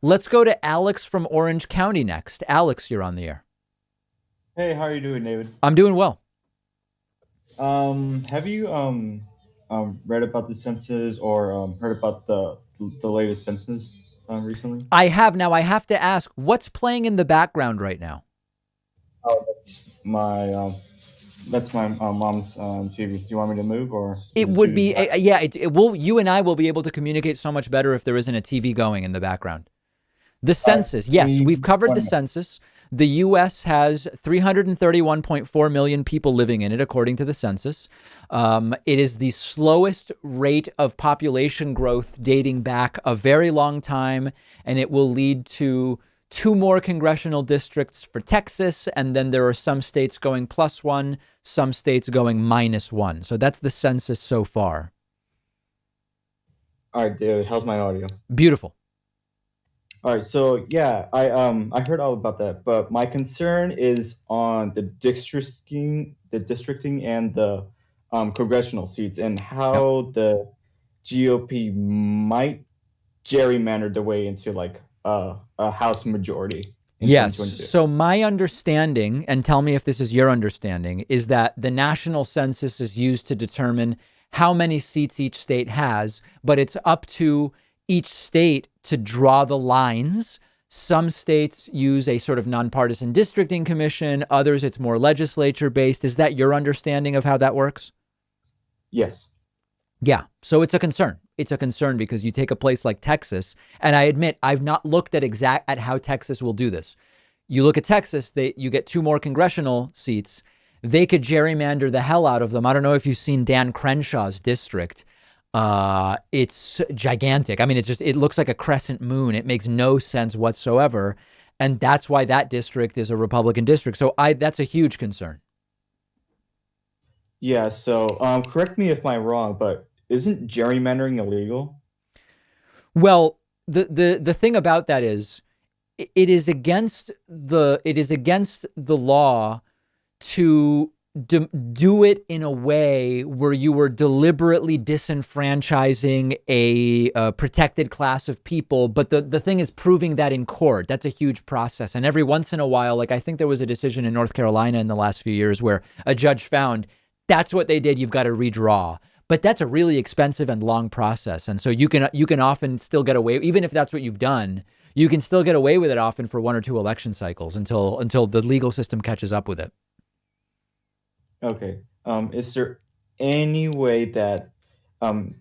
Let's go to Alex from Orange County next. Alex, you're on the air. Hey, how are you doing, David? I'm doing well. Have you read about the census or heard about the latest census recently? I have now. I have to ask, what's playing in the background right now? Oh, that's my mom's TV. Do you want me to move or is It it would too be, loud? yeah, it will, you and I will be able to communicate so much better if there isn't a TV going in the background. The All right, census, give yes, me we've covered the 1 minute. census. The U.S. has 331.4 million people living in it, according to the census. It is the slowest rate of population growth dating back a very long time, and it will lead to two more congressional districts for Texas, and then there are some states going +1, some states going -1. So that's the census so far. All right, David, how's my audio? Beautiful. All right, so yeah, I heard all about that, but my concern is on the districting and the congressional seats and Yep. how the GOP might gerrymander the way into like a House majority in Yes. 2022. So my understanding, and tell me if this is your understanding, is that the national census is used to determine how many seats each state has, but it's up to each state to draw the lines. Some states use a sort of nonpartisan districting commission, others it's more legislature based. Is that your understanding of how that works? Yes. Yeah. So it's a concern. It's a concern because you take a place like Texas, and I admit I've not looked at how Texas will do this. You look at Texas, you get two more congressional seats. They could gerrymander the hell out of them. I don't know if you've seen Dan Crenshaw's district. It's gigantic. I mean, it looks like a crescent moon. It makes no sense whatsoever. And that's why that district is a Republican district. So that's a huge concern. Yeah, so correct me if I'm wrong, but isn't gerrymandering illegal? Well, the thing about that is it is against the law to do it in a way where you were deliberately disenfranchising a protected class of people. But the thing is proving that in court. That's a huge process. And every once in a while, like I think there was a decision in North Carolina in the last few years where a judge found that's what they did. You've got to redraw. But that's a really expensive and long process. And so you can often still get away, even if that's what you've done, you can still get away with it often for one or two election cycles until the legal system catches up with it. Okay. Is there any way that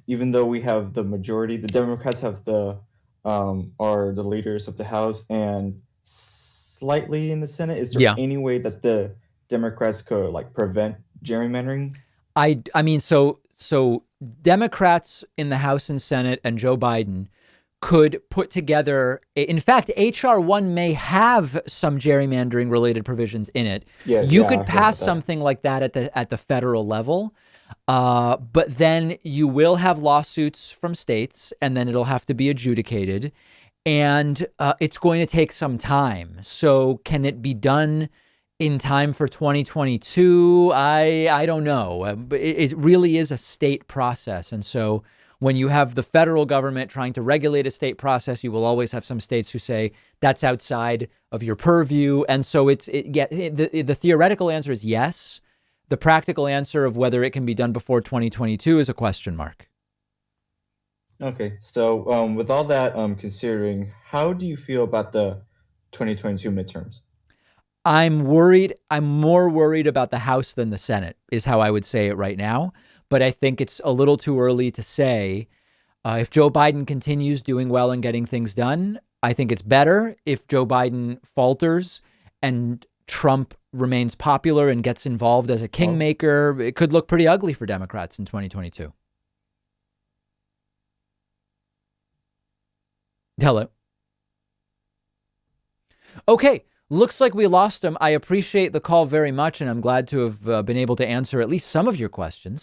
even though we have the majority, the Democrats have are the leaders of the House and slightly in the Senate, is there Yeah. any way that the Democrats could like prevent gerrymandering? I mean, so Democrats in the House and Senate and Joe Biden could put together. In fact, HR 1 may have some gerrymandering related provisions in it. Yeah, You yeah, I could heard about pass that. something like that at the federal level. But then you will have lawsuits from states, and then it'll have to be adjudicated, and it's going to take some time. So, can it be done in time for 2022? I don't know. But it really is a state process, and so when you have the federal government trying to regulate a state process, you will always have some states who say that's outside of your purview, and so the theoretical answer is yes. The practical answer of whether it can be done before 2022 is a question mark. Okay, so with all that considering, how do you feel about the 2022 midterms? I'm worried. I'm more worried about the House than the Senate, is how I would say it right now. But I think it's a little too early to say. If Joe Biden continues doing well and getting things done, I think it's better. If Joe Biden falters and Trump remains popular and gets involved as a Oh, kingmaker, it could look pretty ugly for Democrats in 2022. Hello. Okay. Looks like we lost him. I appreciate the call very much, and I'm glad to have been able to answer at least some of your questions.